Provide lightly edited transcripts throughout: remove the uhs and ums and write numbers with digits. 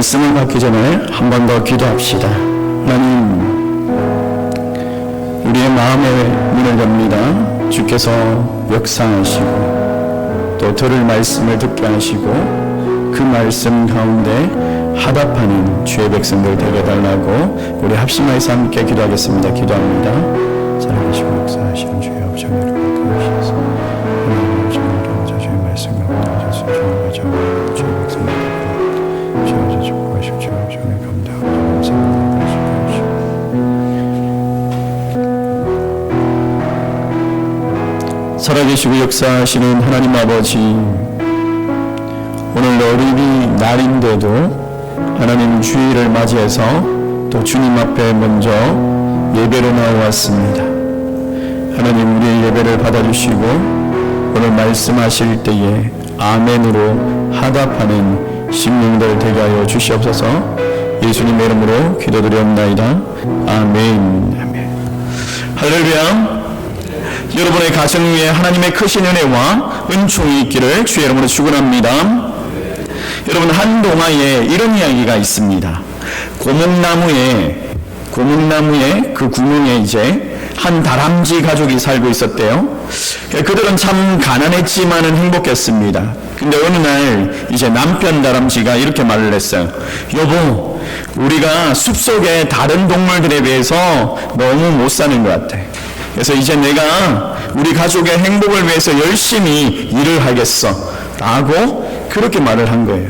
말씀을 받기 전에 한 번 더 기도합시다. 하나님, 우리의 마음의 문을 엽니다. 주께서 역사하시고 또 들을 말씀을 듣게 하시고 그 말씀 가운데 화답하는 주의 백성들 되게 해달라고 우리 합심하여서 함께 기도하겠습니다. 기도합니다. 살아계시고 역사하시는 주의 업장을 감사하셔서 하나님 업장으로 주의 말씀 가운데 하셔서 주의 백성들 주여 축복하시고 주의 업장을 감사하고 감사합니다. 살아계시고 역사하시는 하나님 아버지, 오늘 어린이 날인데도 하나님 주일을 맞이해서 또 주님 앞에 먼저 예배로 나왔습니다. 하나님, 우리의 예배를 받아주시고 오늘 말씀하실 때에 아멘으로 화답하는 심령들 되게 하여 주시옵소서. 예수님의 이름으로 기도드리옵나이다. 아멘. 아멘. 할렐루야. 여러분의 가정 위에 하나님의 크신 은혜와 은총이 있기를 주의 이름으로 축원합니다. 여러분, 한 동화에 이런 이야기가 있습니다. 고목나무에 그 구멍에 이제 한 다람쥐 가족이 살고 있었대요. 그들은 참 가난했지만은 행복했습니다. 근데 어느 날 이제 남편 다람쥐가 이렇게 말을 했어요. 여보, 우리가 숲속의 다른 동물들에 비해서 너무 못 사는 것 같아. 그래서 이제 내가 우리 가족의 행복을 위해서 열심히 일을 하겠어 라고 그렇게 말을 한 거예요.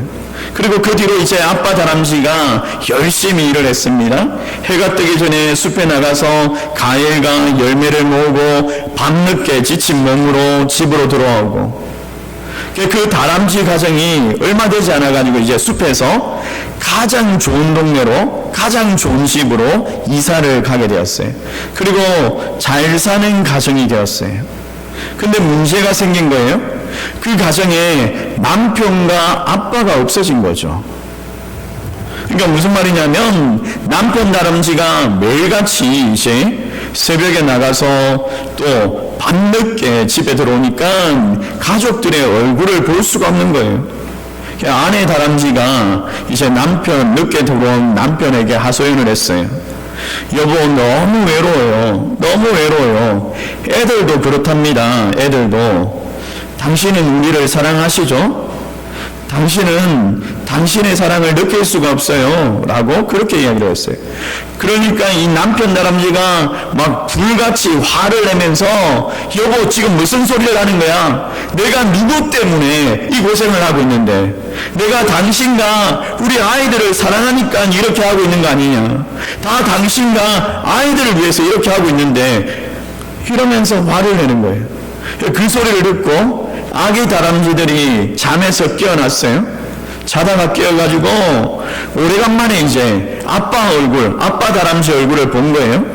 그리고 그 뒤로 이제 아빠 다람쥐가 열심히 일을 했습니다. 해가 뜨기 전에 숲에 나가서 과일과 열매를 모으고 밤늦게 지친 몸으로 집으로 돌아오고, 그 다람쥐 가정이 얼마 되지 않아가지고 이제 숲에서 가장 좋은 동네로, 가장 좋은 집으로 이사를 가게 되었어요. 그리고 잘 사는 가정이 되었어요. 근데 문제가 생긴 거예요. 그 가정에 남편과 아빠가 없어진 거죠. 그러니까 무슨 말이냐면, 남편 다람쥐가 매일같이 이제 새벽에 나가서 또 밤늦게 집에 들어오니까 가족들의 얼굴을 볼 수가 없는 거예요. 아내 다람쥐가 이제 늦게 들어온 남편에게 하소연을 했어요. 여보, 너무 외로워요. 너무 외로워요. 애들도 그렇답니다. 애들도. 당신은 우리를 사랑하시죠? 당신은 당신의 사랑을 느낄 수가 없어요 라고 그렇게 이야기를 했어요. 그러니까 이 남편 다람쥐가 막 불같이 화를 내면서, 여보, 지금 무슨 소리를 하는 거야? 내가 누구 때문에 이 고생을 하고 있는데, 내가 당신과 우리 아이들을 사랑하니까 이렇게 하고 있는 거 아니냐? 다 당신과 아이들을 위해서 이렇게 하고 있는데, 이러면서 화를 내는 거예요. 그 소리를 듣고 아기 다람쥐들이 잠에서 깨어났어요. 자다가 깨어가지고 오래간만에 이제 아빠 다람쥐 얼굴을 본 거예요.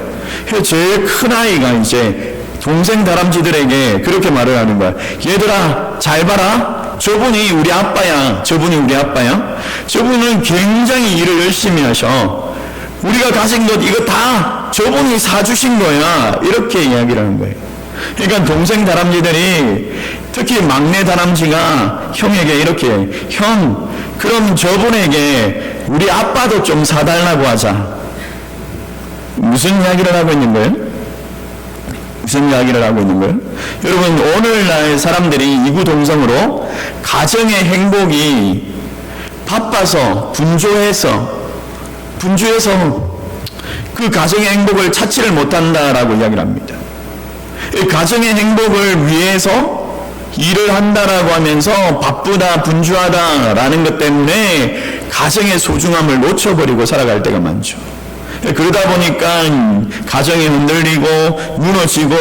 제일 큰 아이가 이제 동생 다람쥐들에게 그렇게 말을 하는 거야. 얘들아, 잘 봐라. 저분이 우리 아빠야. 저분은 굉장히 일을 열심히 하셔. 우리가 가진 것 이거 다 저분이 사주신 거야. 이렇게 이야기를 하는 거예요. 그러니까 동생 다람쥐들이, 특히 막내 다람쥐가 형에게 이렇게, 형, 그럼 저분에게 우리 아빠도 좀 사달라고 하자. 무슨 이야기를 하고 있는 거예요? 여러분, 오늘날 사람들이 이구동성으로 가정의 행복이 바빠서 분주해서 그 가정의 행복을 찾지를 못한다라고 이야기를 합니다. 가정의 행복을 위해서 일을 한다라고 하면서 바쁘다, 분주하다라는 것 때문에 가정의 소중함을 놓쳐버리고 살아갈 때가 많죠. 그러다 보니까 가정이 흔들리고 무너지고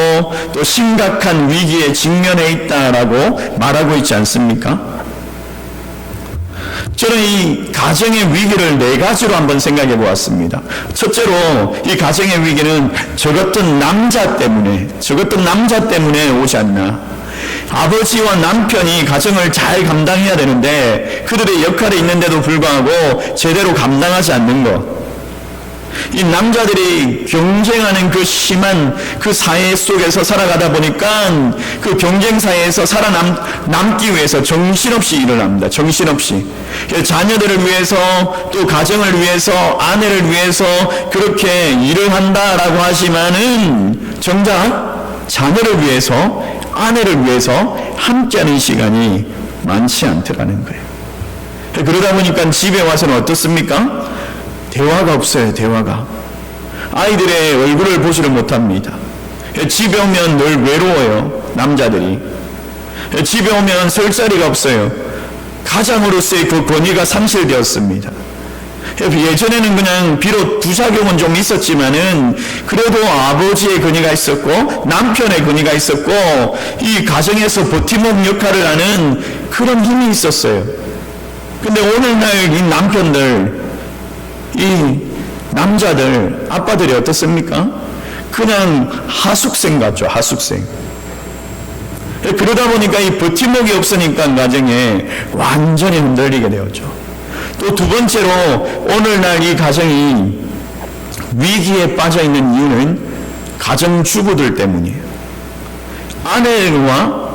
또 심각한 위기에 직면해 있다라고 말하고 있지 않습니까? 저는 이 가정의 위기를 네 가지로 한번 생각해 보았습니다. 첫째로, 이 가정의 위기는 저 같은 남자 때문에 오지 않나. 아버지와 남편이 가정을 잘 감당해야 되는데 그들의 역할이 있는데도 불구하고 제대로 감당하지 않는 것. 이 남자들이 경쟁하는 그 심한 그 사회 속에서 살아가다 보니까 그 경쟁 사회에서 살아남기 위해서 정신없이 일을 합니다. 정신없이. 자녀들을 위해서 또 가정을 위해서 아내를 위해서 그렇게 일을 한다라고 하지만은 정작 자녀를 위해서 아내를 위해서 함께하는 시간이 많지 않더라는 거예요. 그러다 보니까 집에 와서는 어떻습니까? 대화가 없어요. 대화가. 아이들의 얼굴을 보지를 못합니다. 집에 오면 늘 외로워요. 남자들이. 집에 오면 설 자리가 없어요. 가장으로서의 그 권위가 상실되었습니다. 예전에는 그냥 비록 부작용은 좀 있었지만은 그래도 아버지의 권위가 있었고 남편의 권위가 있었고 이 가정에서 버팀목 역할을 하는 그런 힘이 있었어요. 근데 오늘날 이 남편들, 이 남자들, 아빠들이 어떻습니까? 그냥 하숙생 같죠. 하숙생. 그러다 보니까 이 버팀목이 없으니까 가정에 완전히 흔들리게 되었죠. 또 두 번째로 오늘날 이 가정이 위기에 빠져 있는 이유는 가정주부들 때문이에요. 아내와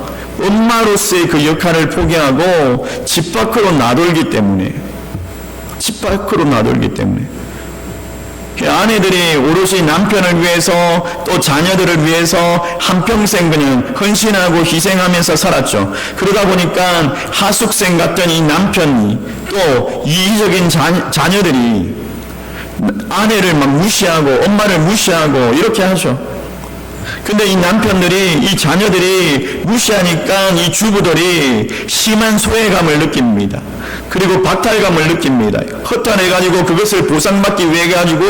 엄마로서의 그 역할을 포기하고 집 밖으로 나돌기 때문에, 집 밖으로 나돌기 때문에 아내들이 오롯이 남편을 위해서 또 자녀들을 위해서 한평생 그냥 헌신하고 희생하면서 살았죠. 그러다 보니까 하숙생 같던 이 남편이 또 이기적인 자녀들이 아내를 막 무시하고 엄마를 무시하고 이렇게 하죠. 근데 이 남편들이, 이 자녀들이 무시하니까 이 주부들이 심한 소외감을 느낍니다. 그리고 박탈감을 느낍니다. 허탈해가지고 그것을 보상받기 위해 가지고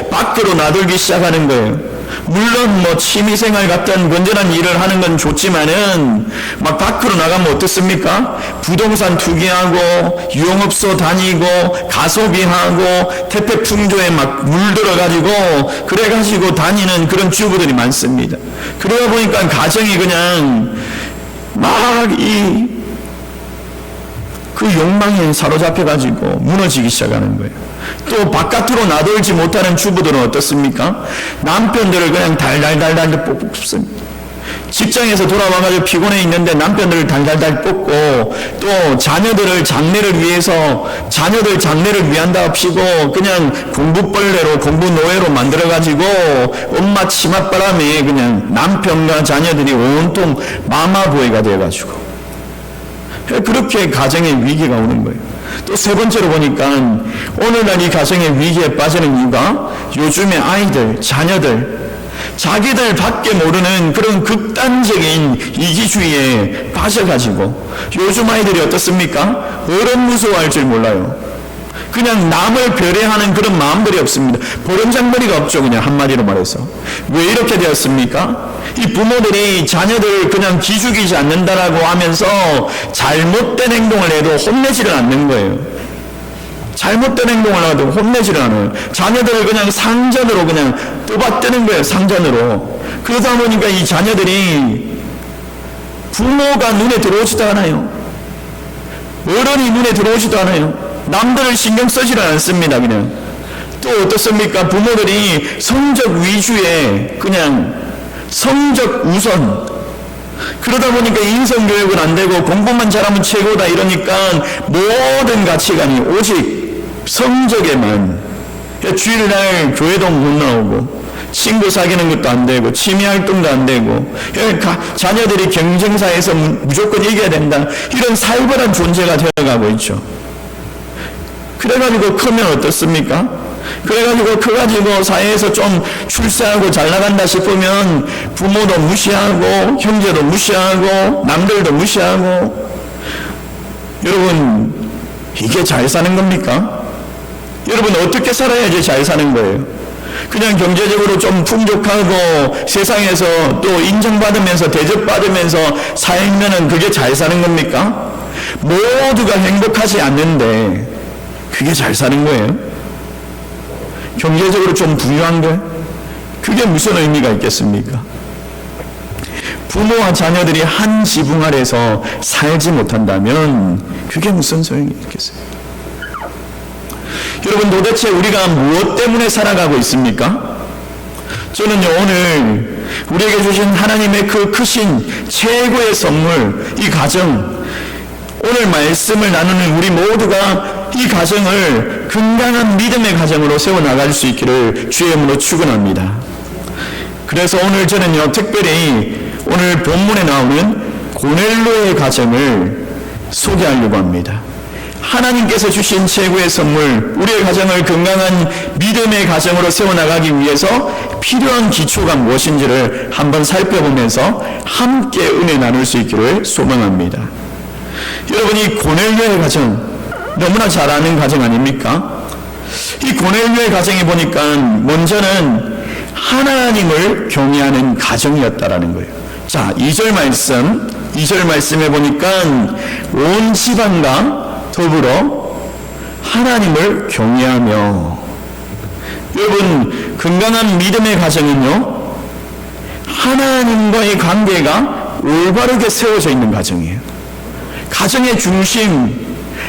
밖으로 나돌기 시작하는 거예요. 물론 뭐 취미생활 같은 건전한 일을 하는 건 좋지만은 막 밖으로 나가면 어떻습니까? 부동산 투기하고 유흥업소 다니고 가소비하고 태폐풍조에 막 물들어가지고 그래가지고 다니는 그런 주부들이 많습니다. 그러다 보니까 가정이 그냥 막 그 욕망에 사로잡혀가지고 무너지기 시작하는 거예요. 또 바깥으로 나돌지 못하는 주부들은 어떻습니까? 남편들을 그냥 달달달달 뽑습니다. 직장에서 돌아와가지고 피곤해 있는데 남편들을 달달달 뽑고 또 자녀들을 장래를 위해서 자녀들 장래를 위한답시고 그냥 공부벌레로 공부노예로 만들어가지고 엄마 치맛바람에 그냥 남편과 자녀들이 온통 마마보이가 되어가지고 그렇게 가정의 위기가 오는 거예요. 또 세 번째로 보니까 오늘날 이 가정의 위기에 빠지는 이유가 요즘의 아이들, 자녀들 자기들 밖에 모르는 그런 극단적인 이기주의에 빠져가지고 요즘 아이들이 어떻습니까? 어른 무서워할 줄 몰라요. 그냥 남을 배려하는 그런 마음들이 없습니다. 보름장머리가 없죠. 그냥 한마디로 말해서. 왜 이렇게 되었습니까? 이 부모들이 자녀들을 그냥 기죽이지 않는다라고 하면서 잘못된 행동을 해도 혼내지를 않는 거예요. 잘못된 행동을 하도 혼내지를 않아요. 자녀들을 그냥 상전으로 그냥 떠받드는 거예요. 상전으로. 그러다 보니까 이 자녀들이 부모가 눈에 들어오지도 않아요. 어른이 눈에 들어오지도 않아요. 남들을 신경 쓰지를 않습니다. 그냥. 또 어떻습니까? 부모들이 성적 위주의 그냥 성적 우선. 그러다 보니까 인성교육은 안 되고 공부만 잘하면 최고다 이러니까 모든 가치관이 오직 성적에만. 주일날 교회도 못 나오고 친구 사귀는 것도 안 되고 취미활동도 안 되고 자녀들이 경쟁사에서 무조건 이겨야 된다 이런 살벌한 존재가 되어가고 있죠. 그래가지고 크면 어떻습니까? 그래가지고 커가지고 사회에서 좀 출세하고 잘 나간다 싶으면 부모도 무시하고 형제도 무시하고 남들도 무시하고. 여러분 이게 잘 사는 겁니까? 여러분 어떻게 살아야지 잘 사는 거예요? 그냥 경제적으로 좀 풍족하고 세상에서 또 인정받으면서 대접받으면서 살면은 그게 잘 사는 겁니까? 모두가 행복하지 않는데 그게 잘 사는 거예요? 경제적으로 좀 부유한 거예요? 그게 무슨 의미가 있겠습니까? 부모와 자녀들이 한 지붕 아래서 살지 못한다면 그게 무슨 소용이 있겠어요? 여러분, 도대체 우리가 무엇 때문에 살아가고 있습니까? 저는요, 오늘 우리에게 주신 하나님의 그 크신 최고의 선물, 이 가정, 오늘 말씀을 나누는 우리 모두가 이 가정을 건강한 믿음의 가정으로 세워나갈 수 있기를 주의 이름으로 축원합니다. 그래서 오늘 저는요, 특별히 오늘 본문에 나오는 고넬료의 가정을 소개하려고 합니다. 하나님께서 주신 최고의 선물, 우리의 가정을 건강한 믿음의 가정으로 세워나가기 위해서 필요한 기초가 무엇인지를 한번 살펴보면서 함께 은혜 나눌 수 있기를 소망합니다. 여러분, 이 고넬료의 가정, 너무나 잘 아는 가정 아닙니까? 이 고넬료의 가정에 보니까 먼저는 하나님을 경외하는 가정이었다라는 거예요. 자, 2절 말씀에 보니까 온 집안과 더불어 하나님을 경외하며. 여러분, 건강한 믿음의 가정은요, 하나님과의 관계가 올바르게 세워져 있는 가정이에요. 가정의 중심,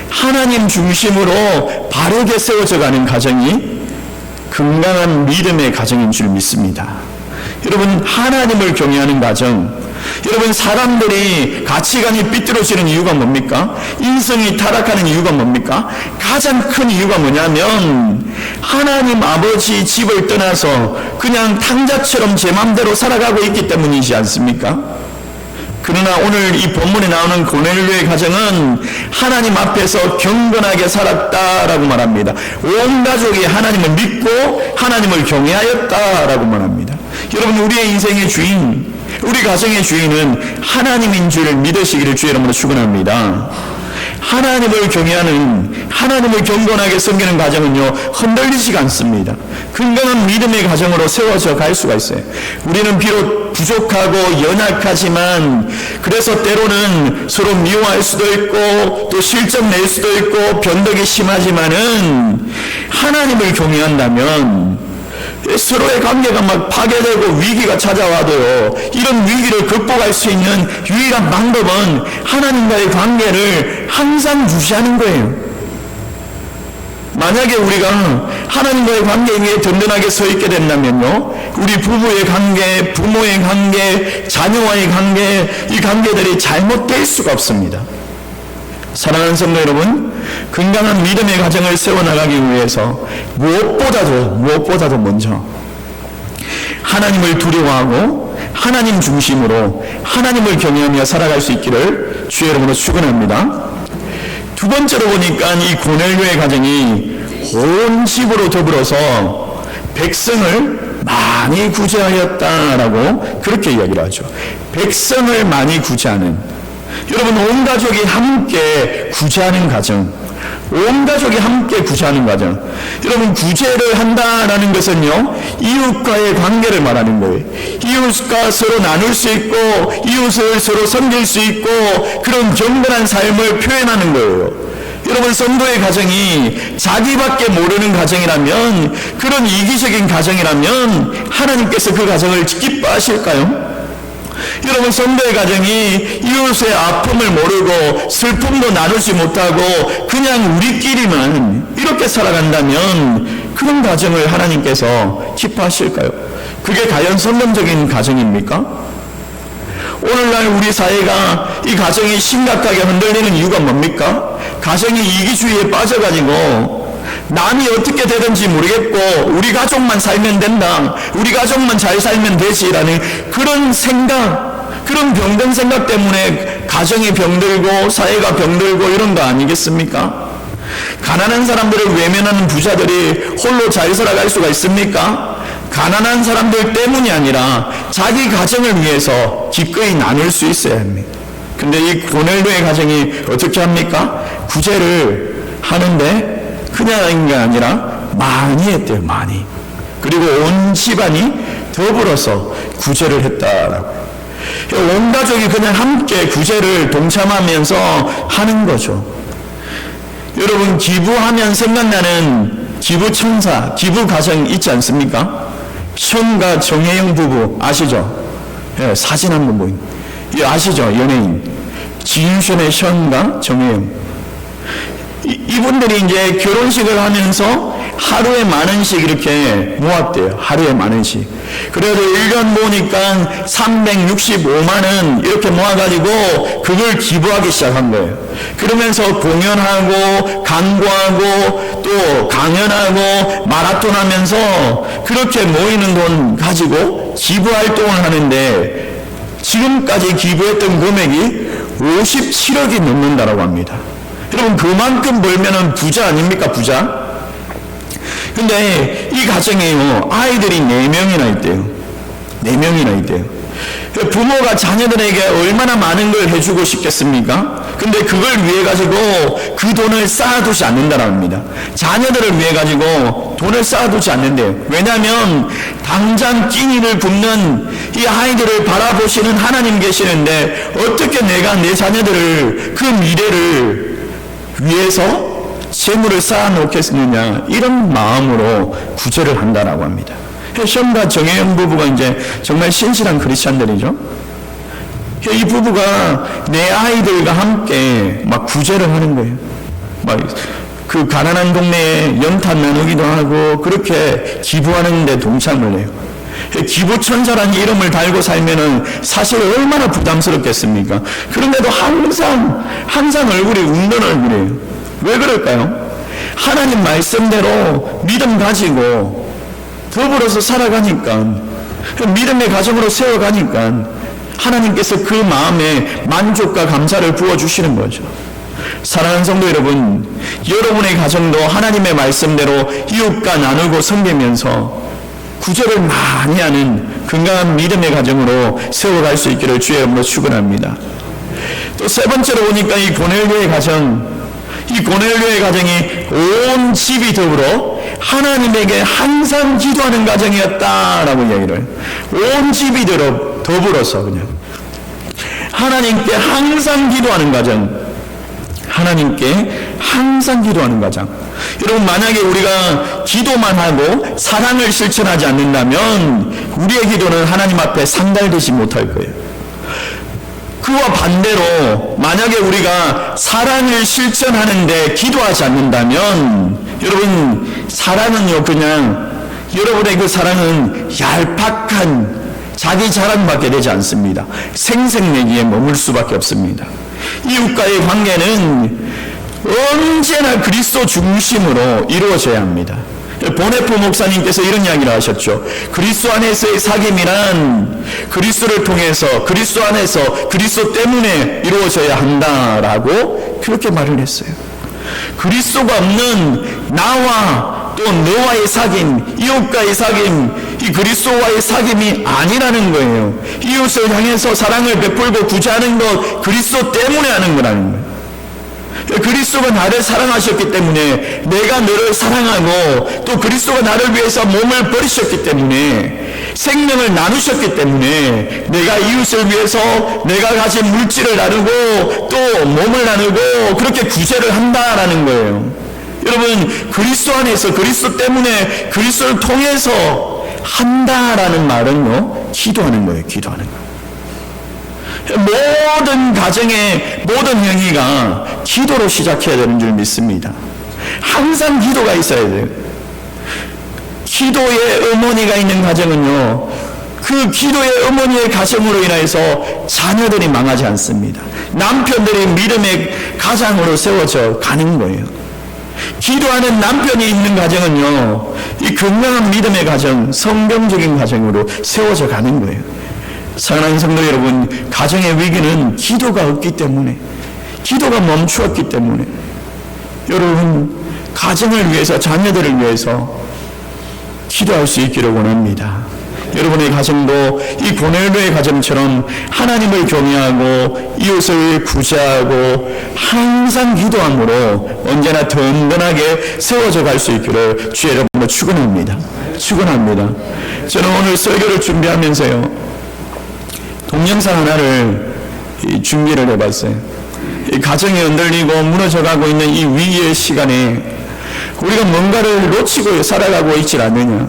하나님 중심으로 바르게 세워져 가는 가정이 건강한 믿음의 가정인 줄 믿습니다. 여러분, 하나님을 경외하는 가정, 여러분, 사람들이 가치관이 삐뚤어지는 이유가 뭡니까? 인성이 타락하는 이유가 뭡니까? 가장 큰 이유가 뭐냐면 하나님 아버지 집을 떠나서 그냥 탕자처럼 제 맘대로 살아가고 있기 때문이지 않습니까? 그러나 오늘 이 본문에 나오는 고넬료의 가정은 하나님 앞에서 경건하게 살았다라고 말합니다. 온 가족이 하나님을 믿고 하나님을 경외하였다라고 말합니다. 여러분, 우리의 인생의 주인, 우리 가정의 주인은 하나님인 줄 믿으시기를 주의 이름으로 축원합니다. 하나님을 경외하는, 하나님을 경건하게 섬기는 가정은요, 흔들리지가 않습니다. 건강한 믿음의 가정으로 세워져 갈 수가 있어요. 우리는 비록 부족하고 연약하지만, 그래서 때로는 서로 미워할 수도 있고 또 실점 낼 수도 있고 변덕이 심하지만은 하나님을 경외한다면 서로의 관계가 막 파괴되고 위기가 찾아와도요, 이런 위기를 극복할 수 있는 유일한 방법은 하나님과의 관계를 항상 유지하는 거예요. 만약에 우리가 하나님과의 관계 위에 든든하게 서 있게 된다면요, 우리 부부의 관계, 부모의 관계, 자녀와의 관계, 이 관계들이 잘못될 수가 없습니다. 사랑하는 성도 여러분, 건강한 믿음의 가정을 세워나가기 위해서 무엇보다도 먼저 하나님을 두려워하고 하나님 중심으로 하나님을 경외하며 살아갈 수 있기를 주의 이름으로 축원합니다. 두 번째로 보니까 이 고넬료의 가정이 온 집으로 더불어서 백성을 많이 구제하였다라고 그렇게 이야기를 하죠. 백성을 많이 구제하는, 여러분, 온 가족이 함께 구제하는 가정, 온 가족이 함께 구제하는 가정. 여러분, 구제를 한다라는 것은요, 이웃과의 관계를 말하는 거예요. 이웃과 서로 나눌 수 있고 이웃을 서로 섬길 수 있고 그런 경건한 삶을 표현하는 거예요. 여러분, 성도의 가정이 자기밖에 모르는 가정이라면, 그런 이기적인 가정이라면 하나님께서 그 가정을 기뻐하실까요? 여러분, 성도의 가정이 이웃의 아픔을 모르고 슬픔도 나누지 못하고 그냥 우리끼리만 이렇게 살아간다면 그런 가정을 하나님께서 기뻐하실까요? 그게 과연 선명적인 가정입니까? 오늘날 우리 사회가 이 가정이 심각하게 흔들리는 이유가 뭡니까? 가정이 이기주의에 빠져가지고 남이 어떻게 되든지 모르겠고 우리 가족만 살면 된다, 우리 가족만 잘 살면 되지라는 그런 생각, 그런 병든 생각 때문에 가정이 병들고 사회가 병들고 이런 거 아니겠습니까? 가난한 사람들을 외면하는 부자들이 홀로 잘 살아갈 수가 있습니까? 가난한 사람들 때문이 아니라 자기 가정을 위해서 기꺼이 나눌 수 있어야 합니다. 근데 이 고넬료의 가정이 어떻게 합니까? 구제를 하는데 그냥 한 게 아니라 많이 했대요, 많이. 그리고 온 집안이 더불어서 구제를 했다라고. 온 가족이 그냥 함께 구제를 동참하면서 하는 거죠. 여러분, 기부하면 생각나는 기부천사, 기부가정 있지 않습니까? 현과 정혜영 부부 아시죠? 예, 사진 한번 보인. 예, 아시죠? 연예인 지윤션의 현과 정혜영. 이분들이 이제 결혼식을 하면서 하루에 만 원씩 이렇게 모았대요. 하루에 만 원씩. 그래서 1년 모으니까 365만 원 이렇게 모아가지고 그걸 기부하기 시작한 거예요. 그러면서 공연하고 광고하고 또 강연하고 마라톤 하면서 그렇게 모이는 돈 가지고 기부활동을 하는데 지금까지 기부했던 금액이 57억이 넘는다라고 합니다. 여러분 그만큼 벌면은 부자 아닙니까? 부자? 근데 이 가정에요 아이들이 4명이나 있대요. 4명이나 있대요. 부모가 자녀들에게 얼마나 많은 걸 해주고 싶겠습니까? 근데 그걸 위해 가지고 그 돈을 쌓아두지 않는다라고 합니다. 자녀들을 위해 가지고 돈을 쌓아두지 않는데요. 왜냐하면 당장 끼니를 굽는 이 아이들을 바라보시는 하나님 계시는데 어떻게 내가 내 자녀들을 그 미래를 위해서 재물을 쌓아놓겠느냐 이런 마음으로 구제를 한다라고 합니다. 시험과 정혜영 부부가 이제 정말 신실한 크리스찬들이죠. 이 부부가 내 아이들과 함께 막 구제를 하는 거예요. 막 그 가난한 동네에 연탄 나누기도 하고 그렇게 기부하는데 동참을 해요. 기부천사라는 이름을 달고 살면은 사실 얼마나 부담스럽겠습니까? 그런데도 항상 얼굴이 웃는 얼굴이에요. 왜 그럴까요? 하나님 말씀대로 믿음 가지고 더불어서 살아가니까, 믿음의 가정으로 세워가니까 하나님께서 그 마음에 만족과 감사를 부어주시는 거죠. 사랑하는 성도 여러분, 여러분의 가정도 하나님의 말씀대로 이웃과 나누고 섬기면서 구제를 많이 하는 건강한 믿음의 가정으로 세워갈 수 있기를 주의 이름으로 축원합니다. 또 세 번째로 보니까 이 고넬료의 가정이 온 집이 더불어 하나님에게 항상 기도하는 가정이었다라고 이야기를, 온 집이 더불어서 그냥 하나님께 항상 기도하는 가정, 하나님께 항상 기도하는 가정. 여러분 만약에 우리가 기도만 하고 사랑을 실천하지 않는다면 우리의 기도는 하나님 앞에 상달되지 못할 거예요. 그와 반대로 만약에 우리가 사랑을 실천하는데 기도하지 않는다면 여러분 사랑은요 그냥 여러분의 그 사랑은 얄팍한 자기 자랑밖에 되지 않습니다. 생색내기에 머물 수밖에 없습니다. 이웃과의 관계는 언제나 그리스도 중심으로 이루어져야 합니다. 보네포 목사님께서 이런 이야기를 하셨죠. 그리스도 안에서의 사귐이란 그리스도를 통해서, 그리스도 안에서, 그리스도 때문에 이루어져야 한다라고 그렇게 말을 했어요. 그리스도가 없는 나와 또 너와의 사귐, 이웃과의 사귐, 이 그리스도와의 사귐이 아니라는 거예요. 이웃을 향해서 사랑을 베풀고 구제하는 것 그리스도 때문에 하는 거라는 거예요. 그리스도가 나를 사랑하셨기 때문에 내가 너를 사랑하고 또 그리스도가 나를 위해서 몸을 버리셨기 때문에 생명을 나누셨기 때문에 내가 이웃을 위해서 내가 가진 물질을 나누고 또 몸을 나누고 그렇게 구제를 한다라는 거예요. 여러분 그리스도 안에서 그리스도 때문에 그리스도를 통해서 한다라는 말은요 기도하는 거예요. 기도하는 거예요. 모든 가정의 모든 행위가 기도로 시작해야 되는 줄 믿습니다. 항상 기도가 있어야 돼요. 기도의 어머니가 있는 가정은요 그 기도의 어머니의 가정으로 인해서 자녀들이 망하지 않습니다. 남편들이 믿음의 가장으로 세워져 가는 거예요. 기도하는 남편이 있는 가정은요 이 건강한 믿음의 가정, 성경적인 가정으로 세워져 가는 거예요. 사랑하는 성도 여러분, 가정의 위기는 기도가 없기 때문에, 기도가 멈추었기 때문에 여러분 가정을 위해서, 자녀들을 위해서 기도할 수 있기를 원합니다. 여러분의 가정도 이 고넬료의 가정처럼 하나님을 경외하고 이웃을 구제하고 항상 기도함으로 언제나 든든하게 세워져 갈 수 있기를 주의 이름으로 축원합니다. 축원합니다. 저는 오늘 설교를 준비하면서요 동영상 하나를 준비를 해봤어요. 이 가정이 흔들리고 무너져가고 있는 이 위기의 시간에 우리가 뭔가를 놓치고 살아가고 있지 않느냐,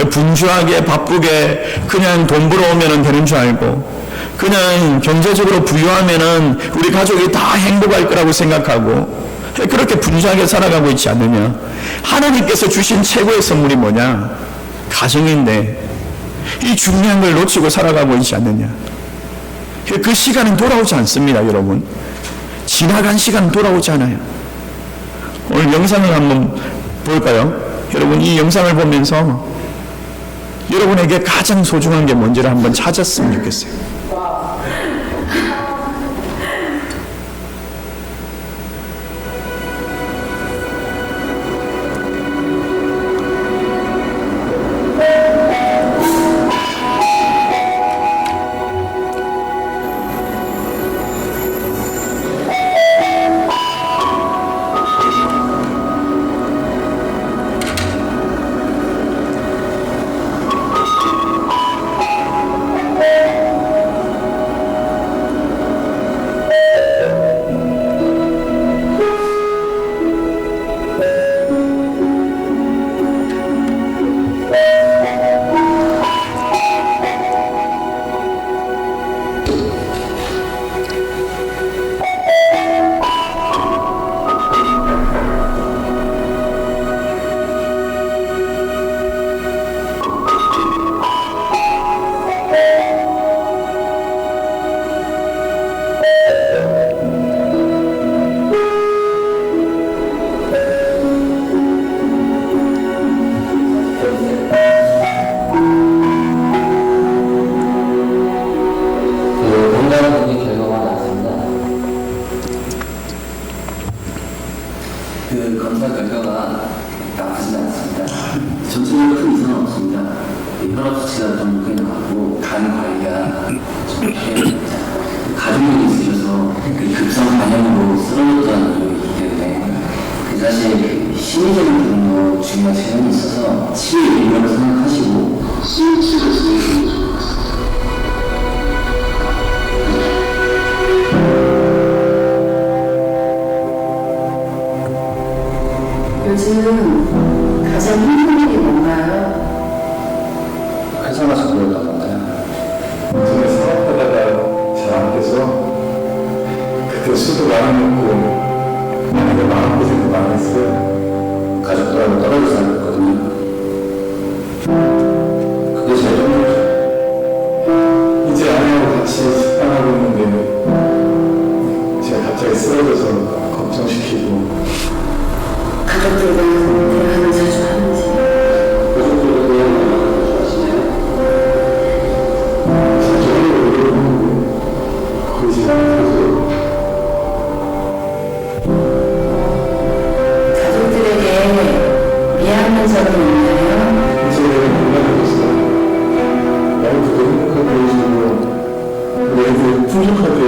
분주하게 바쁘게 그냥 돈 벌어오면 되는 줄 알고 그냥 경제적으로 부유하면은 우리 가족이 다 행복할 거라고 생각하고 그렇게 분주하게 살아가고 있지 않느냐? 하나님께서 주신 최고의 선물이 뭐냐? 가정인데 이 중요한 걸 놓치고 살아가고 있지 않느냐? 그 시간은 돌아오지 않습니다, 여러분. 지나간 시간은 돌아오지 않아요. 오늘 영상을 한번 볼까요? 여러분, 이 영상을 보면서 여러분에게 가장 소중한 게 뭔지를 한번 찾았으면 좋겠어요. 그 검사 결과가 나쁘지 않습니다. 전체적으로 큰 이상은 없습니다. 혈압 수치가 좀 높게 나왔고 간 관리가 좀 가족력이 있으셔서 그 급성 간염으로 쓰러졌다는 적이 있기 때문에 사실 심리적인 부분도 중요한 측면이 있어서 치료 일부라고 생각하시고 치료를 진행해주세요. 요즘 가장 힘든 게 뭔가요? 회사가 저보다 같아요. 요즘에 사업하다가 잘 안 돼서 그때 수도 많이 먹고 만약에 마음고생도 많이 했어요. 가족들하고 떨어져 살았거든요. 그게 제일 힘들죠. 이제 아내하고 같이 식당하고 있는데 제가 갑자기 쓰러져서 걱정시키고 가족들과 대화를 자주 하는지. 가족들에 대한 마음을 좋아하시나요? 자주 하려고 거의 지금 가족들에게 미안한 점이 있나요? 이제 내가 건강하고 있어. 와이프도 행복하게 해주고 우리 애들 풍족하게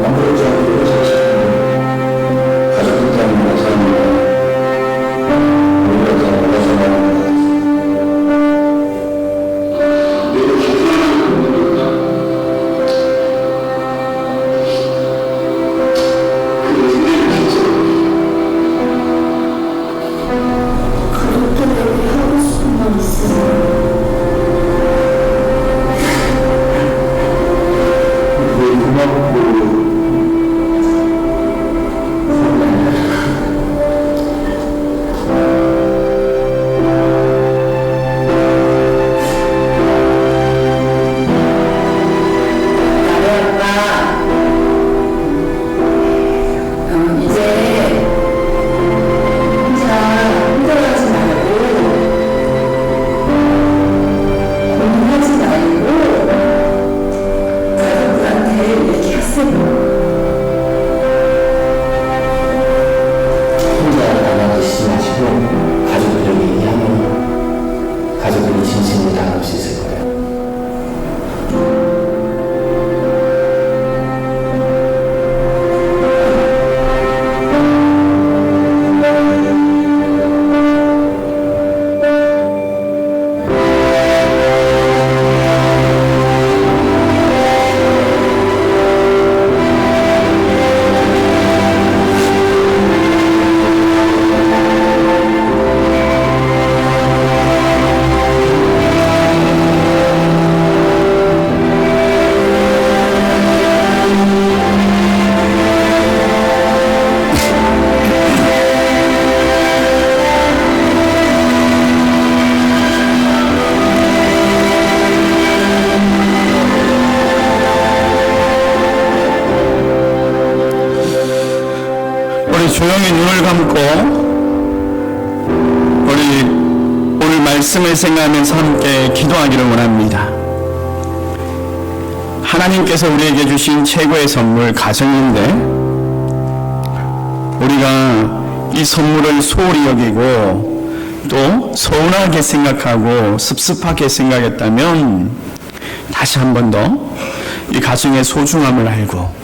아무렇지 않게 해주고 싶은데 가족들 때문에 못하는 우리가 더 몰라서 말하는 것 같아요. 내가 기도하는 거니까 그게 생각이 진짜 가족들에게 하고 싶은 말 있으세요? 되게 고맙고 나의 아빠, 이제 혼자 힘들어하지 말고 고민하지 말고 가족들한테 얘기하세요. 우리 조용히 눈을 감고 우리 오늘 말씀을 생각하면서 함께 기도하기를 원합니다. 하나님께서 우리에게 주신 최고의 선물 가정인데 우리가 이 선물을 소홀히 여기고 또 서운하게 생각하고 습습하게 생각했다면 다시 한 번 더 이 가정의 소중함을 알고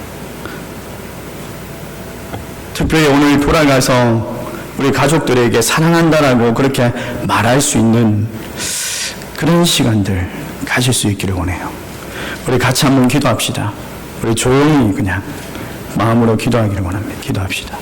특별히 오늘 돌아가서 우리 가족들에게 사랑한다라고 그렇게 말할 수 있는 그런 시간들 가질 수 있기를 원해요. 우리 같이 한번 기도합시다. 우리 조용히 그냥 마음으로 기도하기를 원합니다. 기도합시다.